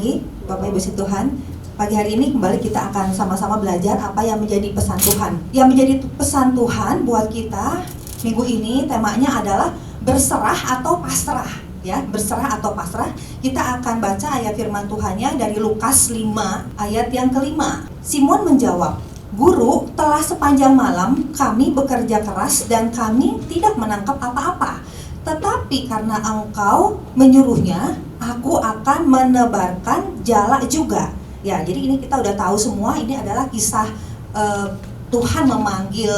kasih Bapak Ibu Tuhan, pagi hari ini kembali kita akan sama-sama belajar apa yang menjadi pesan Tuhan. Yang menjadi pesan Tuhan buat kita minggu ini temanya adalah berserah atau pasrah. Ya, berserah atau pasrah. Kita akan baca ayat firman Tuhannya dari Lukas 5 ayat yang kelima. Simon menjawab, "Guru, telah sepanjang malam kami bekerja keras dan kami tidak menangkap apa-apa. Tetapi karena Engkau menyuruhnya, aku akan menebarkan jala juga." Ya, jadi ini kita udah tahu semua, ini adalah kisah Tuhan memanggil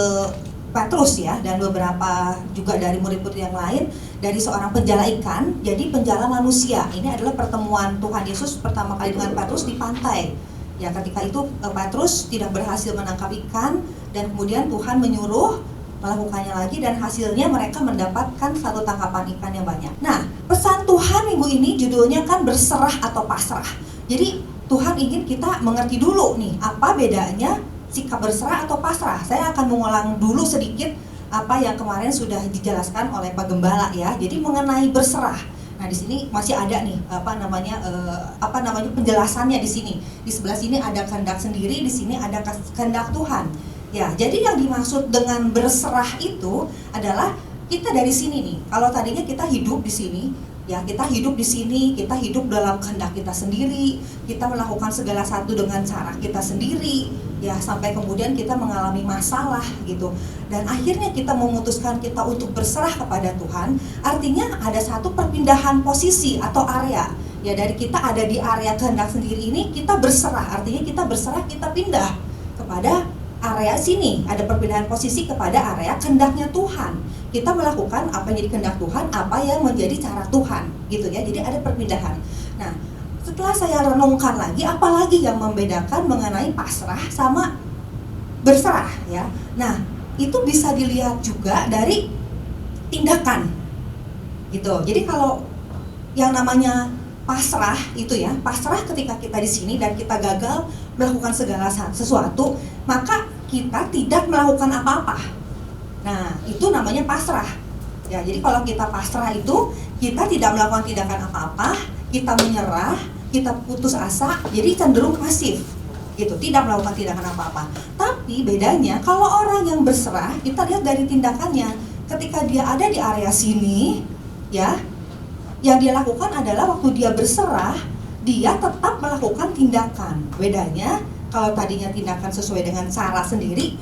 Petrus ya, dan beberapa juga dari murid-murid yang lain, dari seorang penjala ikan jadi penjala manusia. Ini adalah pertemuan Tuhan Yesus pertama kali dengan Petrus di pantai. Ya, ketika itu Petrus tidak berhasil menangkap ikan dan kemudian Tuhan menyuruh melakukannya lagi dan hasilnya mereka mendapatkan satu tangkapan ikan yang banyak. Nah, pesan Tuhan minggu ini judulnya kan berserah atau pasrah. Jadi Tuhan ingin kita mengerti dulu nih, apa bedanya sikap berserah atau pasrah. Saya akan mengulang dulu sedikit apa yang kemarin sudah dijelaskan oleh Pak Gembala ya. Jadi mengenai berserah. Nah, di sini masih ada nih penjelasannya di sini. Di sebelah sini ada kehendak sendiri, di sini ada kehendak Tuhan. Ya, jadi yang dimaksud dengan berserah itu adalah kita dari sini nih. Kalau tadinya kita hidup di sini, ya kita hidup di sini, kita hidup dalam kehendak kita sendiri, kita melakukan segala satu dengan cara kita sendiri, ya sampai kemudian kita mengalami masalah gitu. Dan akhirnya kita memutuskan kita untuk berserah kepada Tuhan. Artinya ada satu perpindahan posisi atau area. Ya, dari kita ada di area kehendak sendiri ini, kita berserah. Artinya kita berserah, kita pindah kepada area sini, ada perpindahan posisi kepada area kehendaknya Tuhan. Kita melakukan apa yang jadi kehendak Tuhan, apa yang menjadi cara Tuhan, gitu ya. Jadi ada perpindahan. Nah, setelah saya renungkan lagi, apalagi yang membedakan mengenai pasrah sama berserah, ya. Nah, itu bisa dilihat juga dari tindakan, gitu. Jadi kalau yang namanya pasrah itu ya, pasrah ketika kita di sini dan kita gagal melakukan segala sesuatu, maka kita tidak melakukan apa-apa. Nah, itu namanya pasrah. Ya, jadi kalau kita pasrah itu kita tidak melakukan tindakan apa-apa, kita menyerah, kita putus asa, jadi cenderung pasif. Gitu, tidak melakukan tindakan apa-apa. Tapi bedanya kalau orang yang berserah, kita lihat dari tindakannya. Ketika dia ada di area sini, ya, yang dia lakukan adalah waktu dia berserah, dia tetap melakukan tindakan. Bedanya kalau tadinya tindakan sesuai dengan cara sendiri,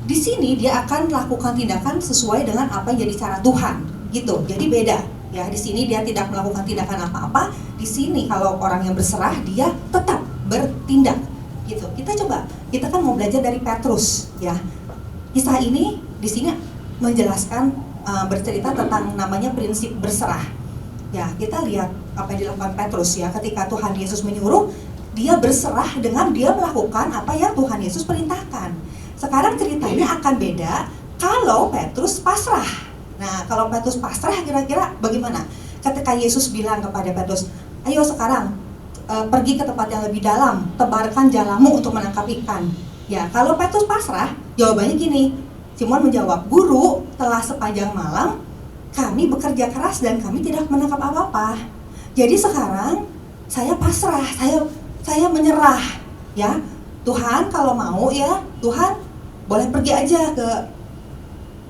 di sini dia akan melakukan tindakan sesuai dengan apa yang jadi cara Tuhan, gitu. Jadi beda, ya. Di sini dia tidak melakukan tindakan apa-apa. Di sini kalau orang yang berserah, dia tetap bertindak, gitu. Kita kan mau belajar dari Petrus, ya. Kisah ini di sini menjelaskan, bercerita tentang namanya prinsip berserah. Ya, kita lihat apa yang dilakukan Petrus ya, ketika Tuhan Yesus menyuruh, dia berserah dengan dia melakukan apa yang Tuhan Yesus perintahkan. Sekarang ceritanya akan beda kalau Petrus pasrah. Nah, kalau Petrus pasrah kira-kira bagaimana? Ketika Yesus bilang kepada Petrus, "Ayo sekarang pergi ke tempat yang lebih dalam, tebarkan jalamu untuk menangkap ikan." Ya, kalau Petrus pasrah, jawabannya gini. Simon menjawab, "Guru, telah sepanjang malam kami bekerja keras dan kami tidak menangkap apa-apa. Jadi sekarang saya pasrah, saya menyerah, ya. Tuhan kalau mau ya, Tuhan boleh pergi aja ke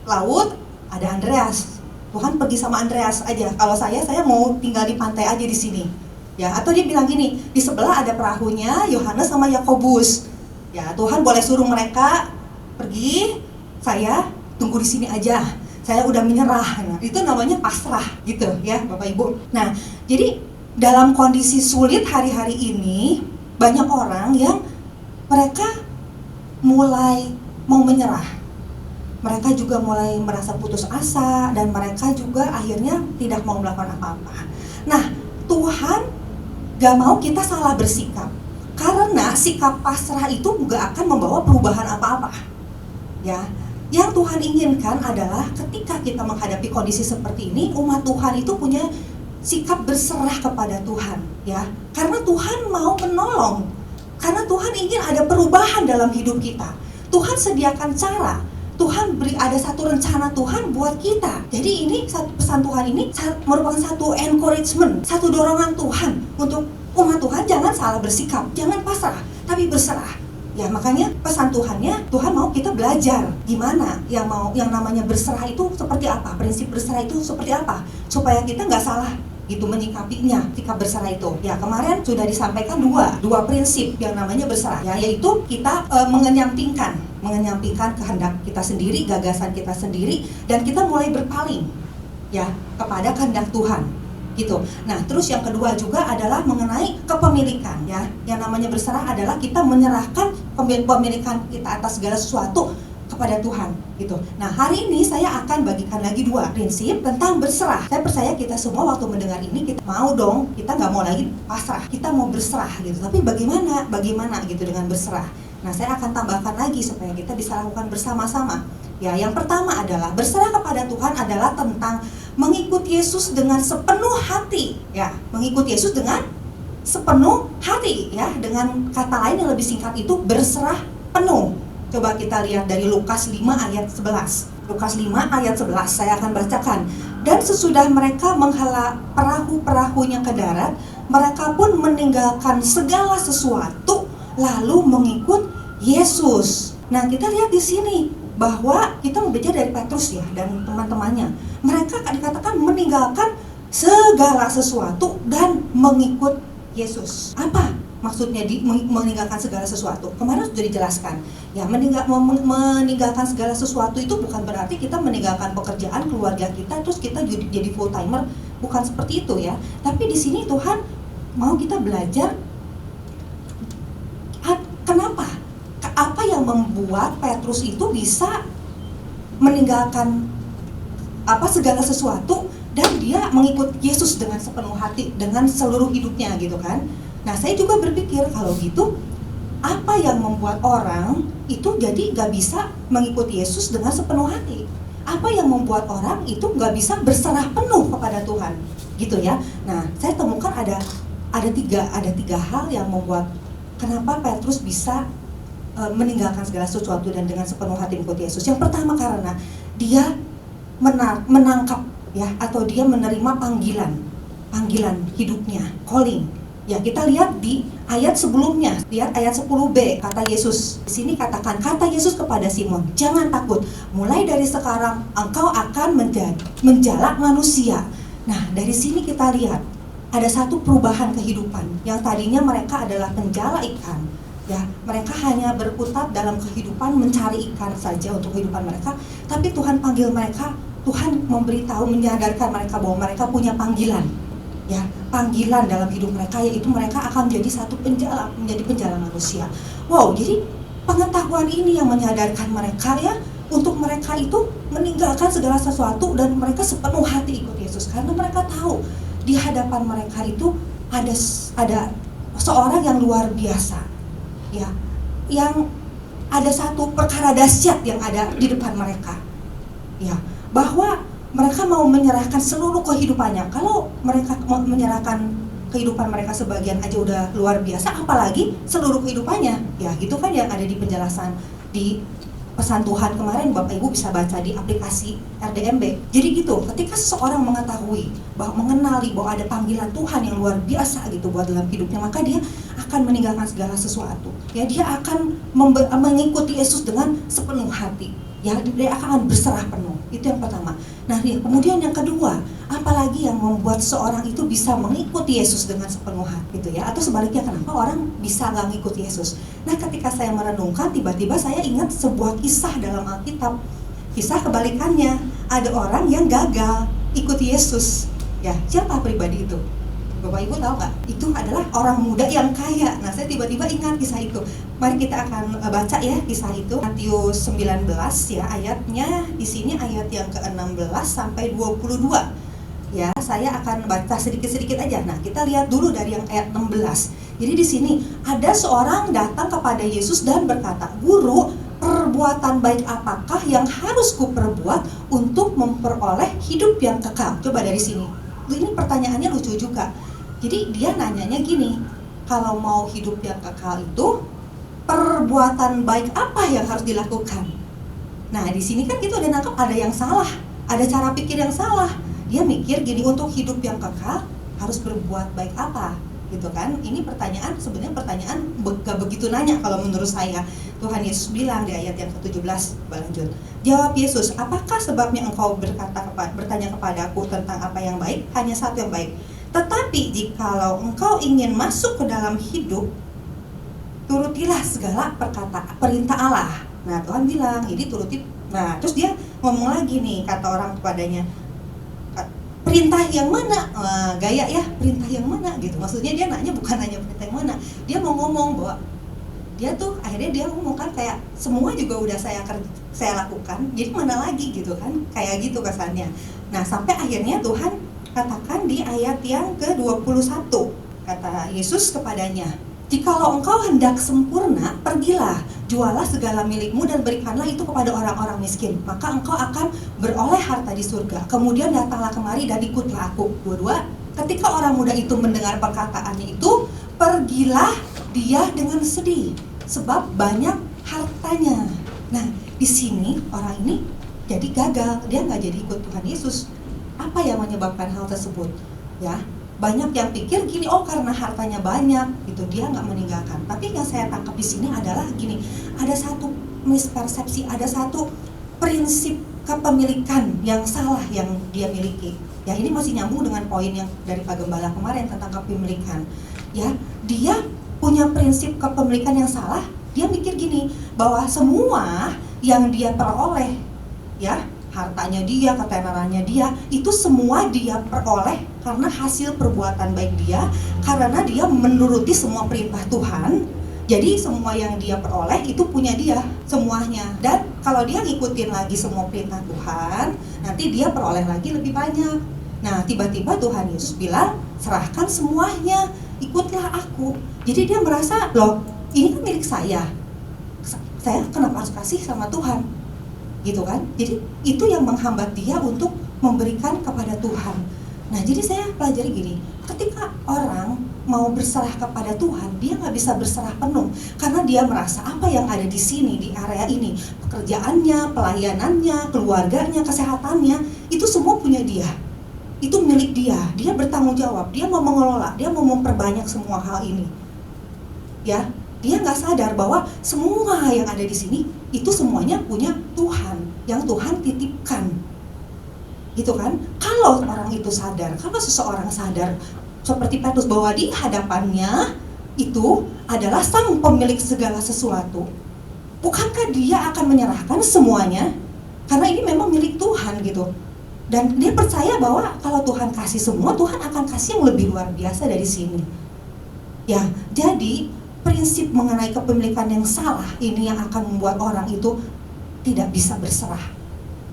laut, ada Andreas. Tuhan pergi sama Andreas aja. Kalau saya mau tinggal di pantai aja di sini." Ya, atau dia bilang gini, di sebelah ada perahunya Yohanes sama Yakobus. Ya, Tuhan boleh suruh mereka pergi, saya tunggu di sini aja. Saya udah menyerah. Nah, itu namanya pasrah gitu ya, Bapak Ibu. Nah, jadi dalam kondisi sulit hari-hari ini, banyak orang yang mereka mulai mau menyerah. Mereka juga mulai merasa putus asa dan mereka juga akhirnya tidak mau melakukan apa-apa. Nah, Tuhan gak mau kita salah bersikap, karena sikap pasrah itu gak akan membawa perubahan apa-apa. Ya, yang Tuhan inginkan adalah ketika kita menghadapi kondisi seperti ini, umat Tuhan itu punya sikap berserah kepada Tuhan, ya. Karena Tuhan mau menolong, karena Tuhan ingin ada perubahan dalam hidup kita. Tuhan sediakan cara, Tuhan beri ada satu rencana Tuhan buat kita. Jadi ini pesan Tuhan ini merupakan satu encouragement, satu dorongan Tuhan untuk umat Tuhan jangan salah bersikap, jangan pasrah, tapi berserah. Ya, makanya pesan Tuhannya, Tuhan mau kita belajar gimana yang namanya berserah itu seperti apa, prinsip berserah itu seperti apa, supaya kita nggak salah gitu menyikapinya, sikap berserah itu. Ya, kemarin sudah disampaikan dua prinsip yang namanya berserah, ya, yaitu kita mengenyampingkan kehendak kita sendiri, gagasan kita sendiri, dan kita mulai berpaling ya kepada kehendak Tuhan gitu. Nah, terus yang kedua juga adalah mengenai kepemilikan, ya. Yang namanya berserah adalah kita menyerahkan kepemilikan kita atas segala sesuatu kepada Tuhan gitu. Nah, hari ini saya akan bagikan lagi dua prinsip tentang berserah. Saya percaya kita semua waktu mendengar ini kita mau dong, kita nggak mau lagi pasrah, kita mau berserah gitu. Tapi bagaimana gitu dengan berserah? Nah, saya akan tambahkan lagi supaya kita bisa lakukan bersama-sama. Ya, yang pertama adalah berserah kepada Tuhan adalah tentang mengikuti Yesus dengan sepenuh hati. Ya, mengikuti Yesus dengan sepenuh hati. Ya, dengan kata lain yang lebih singkat itu berserah penuh. Coba kita lihat dari Lukas 5 ayat 11. Lukas 5 ayat 11 saya akan bacakan. Dan sesudah mereka menghela perahu-perahunya ke darat, mereka pun meninggalkan segala sesuatu lalu mengikut Yesus. Nah, kita lihat di sini bahwa kita membaca dari Petrus ya dan teman-temannya. Mereka dikatakan meninggalkan segala sesuatu dan mengikut Yesus. Apa maksudnya meninggalkan segala sesuatu? Kemarin sudah dijelaskan. Ya, meninggalkan segala sesuatu itu bukan berarti kita meninggalkan pekerjaan keluarga kita terus kita jadi full timer, bukan seperti itu ya. Tapi di sini Tuhan mau kita belajar kenapa? Apa yang membuat Petrus itu bisa meninggalkan segala sesuatu dan dia mengikut Yesus dengan sepenuh hati, dengan seluruh hidupnya gitu kan. Nah, saya juga berpikir kalau gitu apa yang membuat orang itu jadi gak bisa mengikuti Yesus dengan sepenuh hati? Apa yang membuat orang itu gak bisa berserah penuh kepada Tuhan gitu ya. Nah, saya temukan ada tiga hal yang membuat kenapa Petrus bisa meninggalkan segala sesuatu dan dengan sepenuh hati mengikuti Yesus. Yang pertama karena dia menangkap ya atau dia menerima panggilan hidupnya, calling. Ya, kita lihat di ayat sebelumnya, lihat ayat 10b, kata Yesus. Di sini kata Yesus kepada Simon, "Jangan takut, mulai dari sekarang engkau akan menjadi menjala manusia." Nah, dari sini kita lihat ada satu perubahan kehidupan. Yang tadinya mereka adalah penjala ikan. Ya, mereka hanya berkutat dalam kehidupan mencari ikan saja untuk kehidupan mereka, tapi Tuhan panggil mereka, Tuhan memberitahu, menyadarkan mereka bahwa mereka punya panggilan. Ya, panggilan dalam hidup mereka yaitu mereka akan menjadi menjadi penjala manusia. Wow, jadi pengetahuan ini yang menyadarkan mereka ya untuk mereka itu meninggalkan segala sesuatu dan mereka sepenuh hati ikut Yesus karena mereka tahu di hadapan mereka itu ada seorang yang luar biasa. Ya, yang ada satu perkara dahsyat yang ada di depan mereka. Ya, bahwa mereka mau menyerahkan seluruh kehidupannya. Kalau mereka mau menyerahkan kehidupan mereka sebagian aja udah luar biasa, apalagi seluruh kehidupannya. Ya, gitu kan yang ada di penjelasan di pesan Tuhan kemarin, Bapak Ibu bisa baca di aplikasi RDMB. Jadi gitu, ketika seseorang mengenali bahwa ada panggilan Tuhan yang luar biasa gitu buat dalam hidupnya, maka dia akan meninggalkan segala sesuatu. Ya, dia akan mengikuti Yesus dengan sepenuh hati. Ya, dia akan berserah penuh. Itu yang pertama. Nah, kemudian yang kedua, apalagi yang membuat seorang itu bisa mengikuti Yesus dengan sepenuh hati gitu ya, atau sebaliknya kenapa orang bisa nggak ngikuti Yesus? Nah, ketika saya merenungkan, tiba-tiba saya ingat sebuah kisah dalam Alkitab. Kisah kebalikannya, ada orang yang gagal ikuti Yesus. Ya, siapa pribadi itu? Bapak Ibu tahu nggak? Itu adalah orang muda yang kaya. Nah, saya tiba-tiba ingat kisah itu. Mari kita akan baca ya kisah itu. Matius 19 ya, ayatnya di sini ayat yang ke-16 sampai 22. Ya, saya akan baca sedikit-sedikit aja. Nah, kita lihat dulu dari yang ayat 16. Jadi di sini ada seorang datang kepada Yesus dan berkata, "Guru, perbuatan baik apakah yang harus kuperbuat untuk memperoleh hidup yang kekal?" Coba dari sini. Ini pertanyaannya lucu juga. Jadi dia nanyanya gini, kalau mau hidup yang kekal itu perbuatan baik apa yang harus dilakukan? Nah, di sini kan kita udah nangkep ada yang salah, ada cara pikir yang salah. Dia mikir gini, untuk hidup yang kekal harus berbuat baik apa? gitu kan. Ini pertanyaan, sebenarnya pertanyaan gak begitu nanya kalau menurut saya. Tuhan Yesus bilang di ayat yang ke-17, lanjut. Jawab Yesus, apakah sebabnya engkau bertanya kepadaku tentang apa yang baik? Hanya satu yang baik. Tetapi jikalau engkau ingin masuk ke dalam hidup, turutilah segala perintah Allah. Nah, Tuhan bilang, ini turuti. Nah, terus dia ngomong lagi nih, kata orang kepadanya, perintah yang mana? Gaya ya, perintah yang mana gitu. Maksudnya dia nanya bukan hanya perintah yang mana. Dia mau ngomong bahwa dia tuh akhirnya dia ngomong kan kayak semua juga udah saya lakukan. Jadi mana lagi gitu kan? Kayak gitu kesannya. Nah, sampai akhirnya Tuhan katakan di ayat yang ke-21, kata Yesus kepadanya, jikalau engkau hendak sempurna, pergilah, jualah segala milikmu dan berikanlah itu kepada orang-orang miskin, maka engkau akan beroleh harta di surga. Kemudian datanglah kemari dan ikutlah aku. Dua-dua, ketika orang muda itu mendengar perkataannya itu, pergilah dia dengan sedih, sebab banyak hartanya. Nah, di sini orang ini jadi gagal, dia nggak jadi ikut Tuhan Yesus. Apa yang menyebabkan hal tersebut? Ya, banyak yang pikir gini, oh karena hartanya banyak, gitu dia nggak meninggalkan. Tapi yang saya tangkap di sini adalah gini, ada satu mispersepsi, ada satu prinsip kepemilikan yang salah yang dia miliki. Ya, ini masih nyambung dengan poin yang dari Pak Gembala kemarin tentang kepemilikan. Ya, dia punya prinsip kepemilikan yang salah. Dia mikir gini, bahwa semua yang dia peroleh, ya, hartanya dia, ketenarannya dia, itu semua dia peroleh karena hasil perbuatan baik dia, karena dia menuruti semua perintah Tuhan. Jadi semua yang dia peroleh itu punya dia semuanya. Dan kalau dia ngikutin lagi semua perintah Tuhan, nanti dia peroleh lagi lebih banyak. Nah, tiba-tiba Tuhan Yesus bilang, serahkan semuanya, ikutlah aku. Jadi dia merasa, loh, ini kan milik saya kenapa harus kasih sama Tuhan? Gitu kan? Jadi itu yang menghambat dia untuk memberikan kepada Tuhan. Nah, jadi saya pelajari gini, ketika orang mau berserah kepada Tuhan, dia nggak bisa berserah penuh karena dia merasa apa yang ada di sini, di area ini, pekerjaannya, pelayanannya, keluarganya, kesehatannya, itu semua punya dia. Itu milik dia. Dia bertanggung jawab. Dia mau mengelola. Dia mau memperbanyak semua hal ini. Ya, dia nggak sadar bahwa semua yang ada di sini itu semuanya punya Tuhan, yang Tuhan titipkan. Gitu kan? Kalau orang itu sadar, kalau seseorang sadar seperti Petrus bahwa di hadapannya itu adalah sang pemilik segala sesuatu, bukankah dia akan menyerahkan semuanya? Karena ini memang milik Tuhan gitu. Dan dia percaya bahwa kalau Tuhan kasih semua, Tuhan akan kasih yang lebih luar biasa dari sini. Ya, jadi prinsip mengenai kepemilikan yang salah ini yang akan membuat orang itu tidak bisa berserah,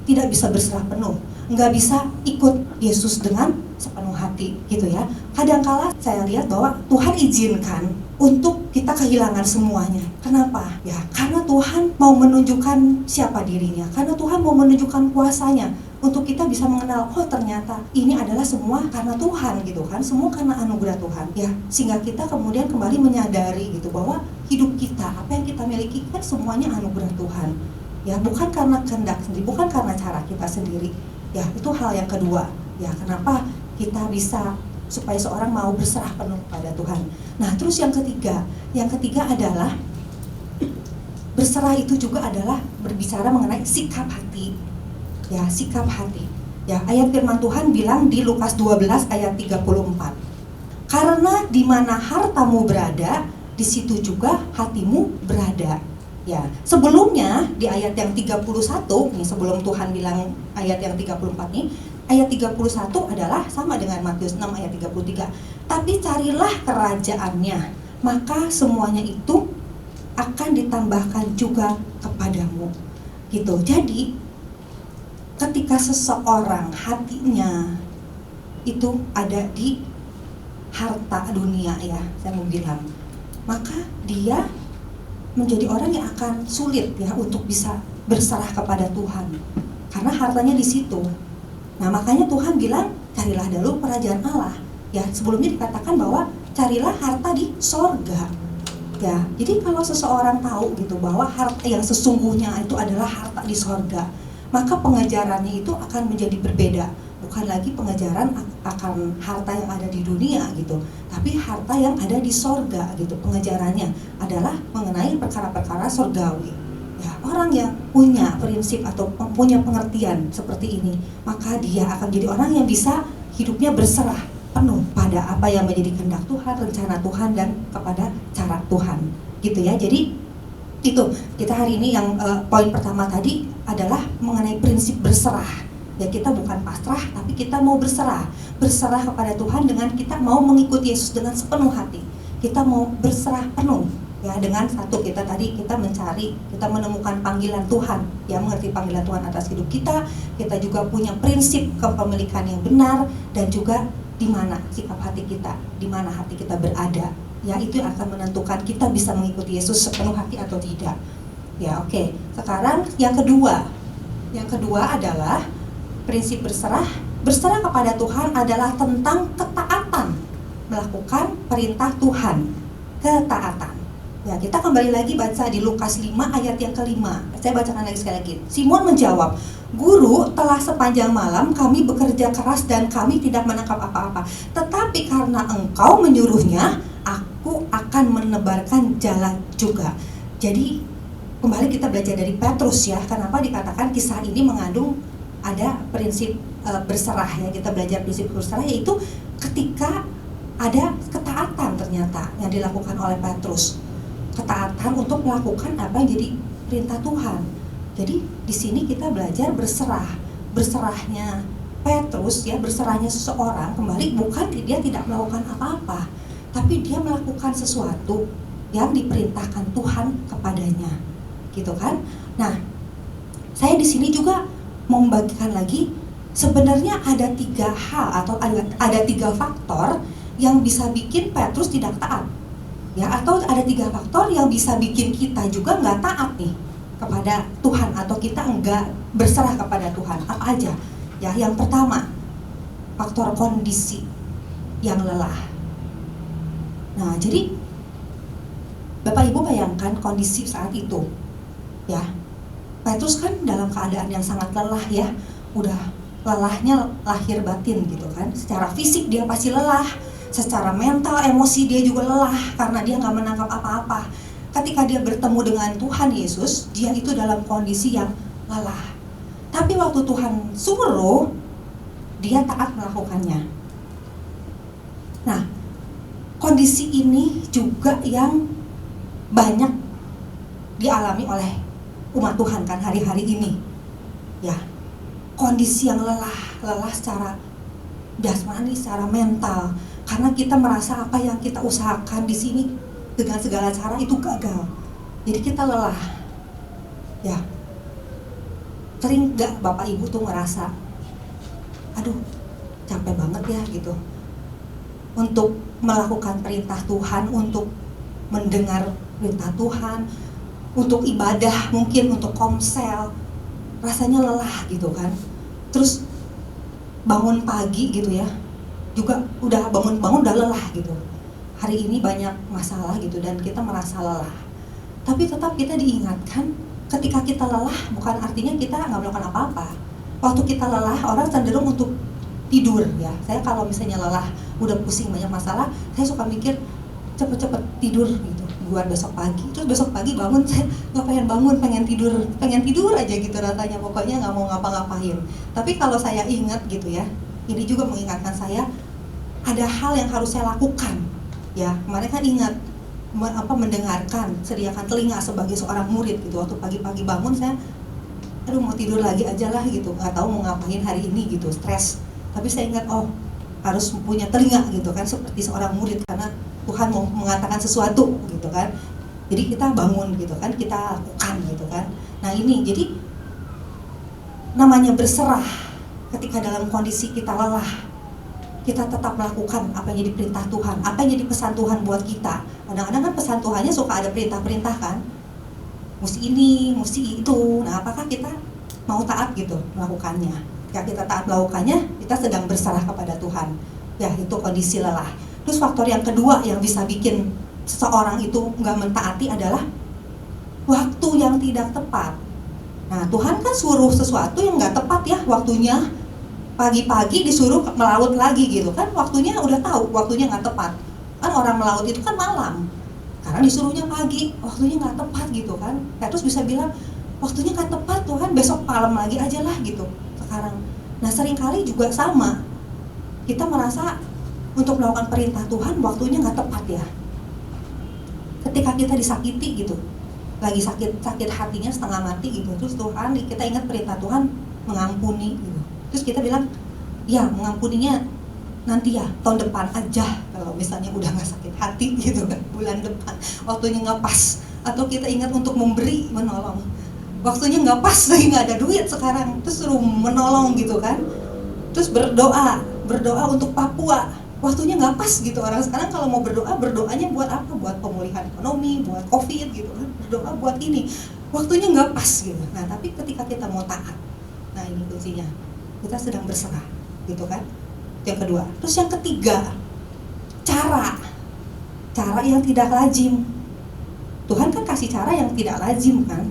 tidak bisa berserah penuh, nggak bisa ikut Yesus dengan sepenuh hati, gitu ya. Kadangkala saya lihat bahwa Tuhan izinkan untuk kita kehilangan semuanya. Kenapa? Ya, karena Tuhan mau menunjukkan siapa dirinya, karena Tuhan mau menunjukkan kuasanya. Untuk kita bisa mengenal, oh ternyata ini adalah semua karena Tuhan gitu kan, semua karena anugerah Tuhan ya, sehingga kita kemudian kembali menyadari gitu bahwa hidup kita, apa yang kita miliki kan semuanya anugerah Tuhan ya, bukan karena kehendak sendiri, bukan karena cara kita sendiri ya. Itu hal yang kedua ya, kenapa kita bisa supaya seorang mau berserah penuh pada Tuhan. Nah, terus yang ketiga adalah berserah itu juga adalah berbicara mengenai sikap hati. Ya, sikap hati. Ya, ayat firman Tuhan bilang di Lukas 12 ayat 34. Karena di mana hartamu berada, di situ juga hatimu berada. Ya, sebelumnya di ayat yang 31 nih, sebelum Tuhan bilang ayat yang 34 nih, ayat 31 adalah sama dengan Matius 6 ayat 33. Tapi carilah kerajaannya, maka semuanya itu akan ditambahkan juga kepadamu. Gitu. Jadi ketika seseorang hatinya itu ada di harta dunia ya, saya mau bilang, maka dia menjadi orang yang akan sulit ya untuk bisa berserah kepada Tuhan, karena hartanya di situ. Nah, makanya Tuhan bilang carilah dulu kerajaan Allah. Ya, sebelumnya dikatakan bahwa carilah harta di sorga. Ya, jadi kalau seseorang tahu gitu bahwa harta yang sesungguhnya itu adalah harta di sorga, maka pengejarannya itu akan menjadi berbeda, bukan lagi pengejaran akan harta yang ada di dunia gitu, tapi harta yang ada di sorga gitu. Pengejarannya adalah mengenai perkara-perkara sorgawi. Ya, orang yang punya prinsip atau punya pengertian seperti ini, maka dia akan jadi orang yang bisa hidupnya berserah penuh pada apa yang menjadi kehendak Tuhan, rencana Tuhan, dan kepada cara Tuhan gitu ya. Jadi itu kita hari ini yang poin pertama tadi adalah mengenai prinsip berserah. Ya, kita bukan pasrah, tapi kita mau berserah kepada Tuhan dengan kita mau mengikuti Yesus dengan sepenuh hati. Kita mau berserah penuh ya, dengan satu kita tadi kita mencari, kita menemukan panggilan Tuhan, ya, mengerti panggilan Tuhan atas hidup kita. Kita juga punya prinsip kepemilikan yang benar, dan juga di mana sikap hati kita, di mana hati kita berada. Ya, itu yang akan menentukan kita bisa mengikuti Yesus sepenuh hati atau tidak. Ya, oke. Sekarang yang kedua. Yang kedua adalah prinsip berserah kepada Tuhan adalah tentang ketaatan, melakukan perintah Tuhan, ketaatan. Ya, kita kembali lagi baca di Lukas 5 ayat yang kelima. Saya bacakan lagi sekali lagi. Simon menjawab, "Guru, telah sepanjang malam kami bekerja keras dan kami tidak menangkap apa-apa. Tetapi karena Engkau menyuruhnya, aku akan menebarkan jala juga." Jadi kembali kita belajar dari Petrus ya. Kenapa dikatakan kisah ini mengandung ada prinsip berserah ya. Kita belajar prinsip berserah, yaitu ketika ada ketaatan ternyata yang dilakukan oleh Petrus. Ketaatan untuk melakukan apa yang jadi perintah Tuhan. Jadi di sini kita belajar berserah. Berserahnya Petrus ya, berserahnya seseorang kembali bukan dia tidak melakukan apa-apa, tapi dia melakukan sesuatu yang diperintahkan Tuhan kepadanya. Gitu kan? Nah, saya di sini juga membagikan lagi, sebenarnya ada 3 hal atau ada 3 faktor yang bisa bikin Petrus tidak taat ya, atau ada 3 faktor yang bisa bikin kita juga nggak taat nih kepada Tuhan, atau kita nggak berserah kepada Tuhan. Apa aja ya? Yang pertama, faktor kondisi yang lelah. Nah, jadi Bapak Ibu bayangkan kondisi saat itu ya. Petrus kan dalam keadaan yang sangat lelah ya, udah lelahnya lahir batin gitu kan. Secara fisik dia pasti lelah, secara mental, emosi dia juga lelah karena dia nggak menangkap apa-apa. Ketika dia bertemu dengan Tuhan Yesus, dia itu dalam kondisi yang lelah. Tapi waktu Tuhan suruh, dia taat melakukannya. Nah, kondisi ini juga yang banyak dialami oleh umat Tuhan kan hari-hari ini ya. Kondisi yang lelah secara jasmani, secara mental, karena kita merasa apa yang kita usahakan di sini dengan segala cara itu gagal. Jadi kita lelah ya. Sering gak Bapak Ibu tuh ngerasa, aduh capek banget ya gitu, untuk melakukan perintah Tuhan, untuk mendengar perintah Tuhan, untuk ibadah, mungkin untuk komsel, rasanya lelah gitu kan. Terus bangun pagi gitu ya, juga udah bangun udah lelah gitu. Hari ini banyak masalah gitu dan kita merasa lelah. Tapi tetap kita diingatkan, ketika kita lelah bukan artinya kita nggak melakukan apa-apa. Waktu kita lelah, orang cenderung untuk tidur ya. Saya kalau misalnya lelah, udah pusing banyak masalah, saya suka mikir cepet-cepet tidur gitu buat besok pagi. Terus besok pagi bangun, saya nggak pengen tidur aja gitu rasanya, pokoknya nggak mau ngapa-ngapain. Tapi kalau saya ingat gitu ya, ini juga mengingatkan saya ada hal yang harus saya lakukan ya. Kemarin kan ingat mendengarkan, sediakan telinga sebagai seorang murid gitu. Waktu pagi-pagi bangun saya, aduh mau tidur lagi aja lah gitu, nggak tahu mau ngapain hari ini gitu, stres. Tapi saya ingat, oh harus punya telinga gitu kan, seperti seorang murid, karena Tuhan mau mengatakan sesuatu gitu kan. Jadi kita bangun gitu kan, kita lakukan gitu kan. Nah ini jadi namanya berserah. Ketika dalam kondisi kita lelah, kita tetap melakukan apa yang jadi perintah Tuhan, apa yang jadi pesan Tuhan buat kita. Kadang-kadang kan pesan Tuhannya suka ada perintah-perintah kan, mesti ini, mesti itu. Nah apakah kita mau taat gitu melakukannya? Ya kita taat melakukannya, kita sedang berserah kepada Tuhan. Ya itu kondisi lelah. Terus faktor yang kedua yang bisa bikin seseorang itu nggak mentaati adalah waktu yang tidak tepat. Nah Tuhan kan suruh sesuatu yang nggak tepat ya waktunya. pagi-pagi disuruh melaut lagi gitu kan, waktunya udah tahu waktunya nggak tepat kan. Orang melaut itu kan malam, karena disuruhnya pagi, waktunya nggak tepat gitu kan. Petrus bisa bilang waktunya nggak tepat Tuhan, besok malam lagi aja lah gitu sekarang. Nah seringkali juga sama, kita merasa untuk melakukan perintah Tuhan waktunya nggak tepat ya. Ketika kita disakiti gitu, lagi sakit hatinya setengah mati gitu, terus Tuhan, kita ingat perintah Tuhan mengampuni gitu, terus kita bilang ya mengampuninya nanti ya tahun depan aja, kalau misalnya udah nggak sakit hati gitu kan, bulan depan waktunya nggak pas. Atau kita ingat untuk memberi, menolong, waktunya nggak pas lagi, nggak ada duit sekarang, terus suruh menolong gitu kan. Terus berdoa untuk Papua, waktunya nggak pas gitu. Orang sekarang kalau mau berdoa, berdoanya buat apa? Buat pemulihan ekonomi, buat COVID gitu kan, berdoa buat ini, waktunya nggak pas gitu. Nah tapi ketika kita mau taat, nah ini kuncinya, kita sedang berserah gitu kan. Yang kedua. Terus yang ketiga, cara yang tidak lazim. Tuhan kan kasih cara yang tidak lazim kan,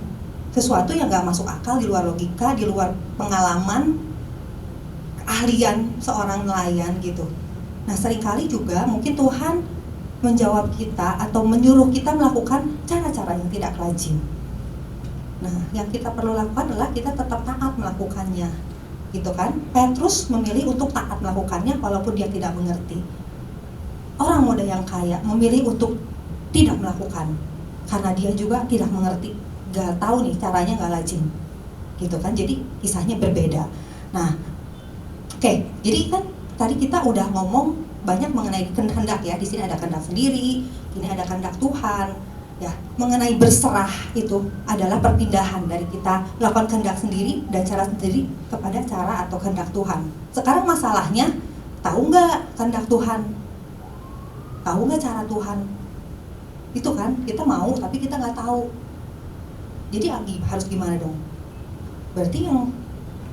sesuatu yang nggak masuk akal, di luar logika, di luar pengalaman, keahlian seorang nelayan gitu. Nah seringkali juga mungkin Tuhan menjawab kita atau menyuruh kita melakukan cara-cara yang tidak lazim. Nah yang kita perlu lakukan adalah kita tetap taat melakukannya gitu kan. Petrus memilih untuk taat melakukannya walaupun dia tidak mengerti. Orang muda yang kaya memilih untuk tidak melakukan karena dia juga tidak mengerti, gak tahu nih caranya, gak lazim gitu kan. Jadi kisahnya berbeda. Nah oke, jadi kan tadi kita udah ngomong banyak mengenai kehendak ya. Di sini ada kehendak sendiri, ini ada kehendak Tuhan. Ya, mengenai berserah itu adalah perpindahan dari kita melakukan kehendak sendiri dan cara sendiri kepada cara atau kehendak Tuhan. Sekarang masalahnya, tahu nggak kehendak Tuhan? Tahu nggak cara Tuhan? Itu kan, kita mau tapi kita nggak tahu. Jadi harus gimana dong? Berarti yang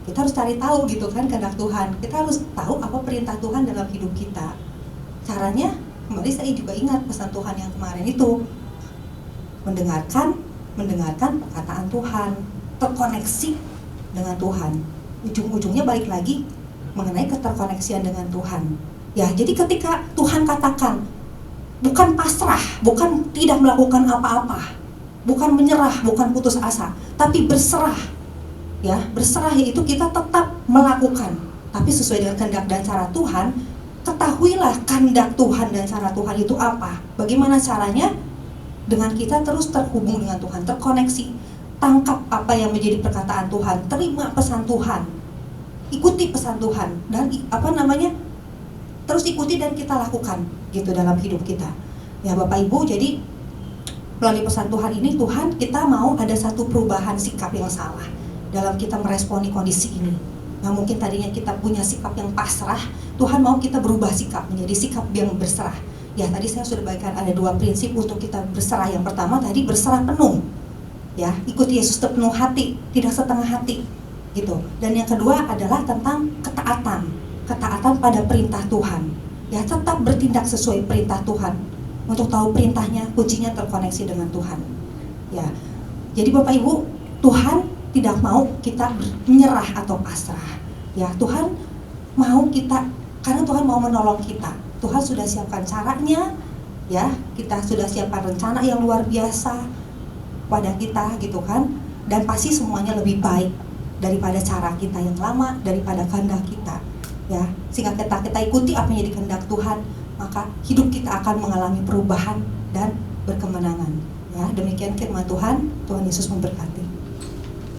kita harus cari tahu gitu kan kehendak Tuhan. Kita harus tahu apa perintah Tuhan dalam hidup kita. Caranya, kembali saya juga ingat pesan Tuhan yang kemarin itu, mendengarkan perkataan Tuhan, terkoneksi dengan Tuhan. Ujung-ujungnya balik lagi mengenai keterkoneksian dengan Tuhan. Ya, jadi ketika Tuhan katakan bukan pasrah, bukan tidak melakukan apa-apa, bukan menyerah, bukan putus asa, tapi berserah. Ya, berserah yaitu kita tetap melakukan, tapi sesuai dengan kehendak dan cara Tuhan. Ketahuilah kehendak Tuhan dan cara Tuhan itu apa. Bagaimana caranya? Dengan kita terus terhubung dengan Tuhan, terkoneksi, tangkap apa yang menjadi perkataan Tuhan, terima pesan Tuhan, ikuti pesan Tuhan, dan terus ikuti dan kita lakukan gitu dalam hidup kita. Ya Bapak Ibu, jadi melalui pesan Tuhan ini, Tuhan kita mau ada satu perubahan sikap yang salah dalam kita meresponi kondisi ini. Nah mungkin tadinya kita punya sikap yang pasrah, Tuhan mau kita berubah sikap menjadi sikap yang berserah. Ya tadi saya sudah bagikan ada 2 prinsip untuk kita berserah. Yang pertama tadi berserah penuh, ya ikuti Yesus sepenuh hati, tidak setengah hati gitu. Dan yang kedua adalah tentang ketaatan pada perintah Tuhan. Ya tetap bertindak sesuai perintah Tuhan. Untuk tahu perintahnya, kuncinya terkoneksi dengan Tuhan. Ya, jadi Bapak Ibu, Tuhan tidak mau kita menyerah atau pasrah. Ya Tuhan mau kita, karena Tuhan mau menolong kita. Tuhan sudah siapkan caranya, ya kita sudah siapkan rencana yang luar biasa pada kita gitu kan. Dan pasti semuanya lebih baik daripada cara kita yang lama, daripada kehendak kita. Ya, sehingga kita ikuti apa yang jadi kehendak Tuhan, maka hidup kita akan mengalami perubahan dan berkemenangan. Ya, demikian firman Tuhan. Tuhan Yesus memberkati.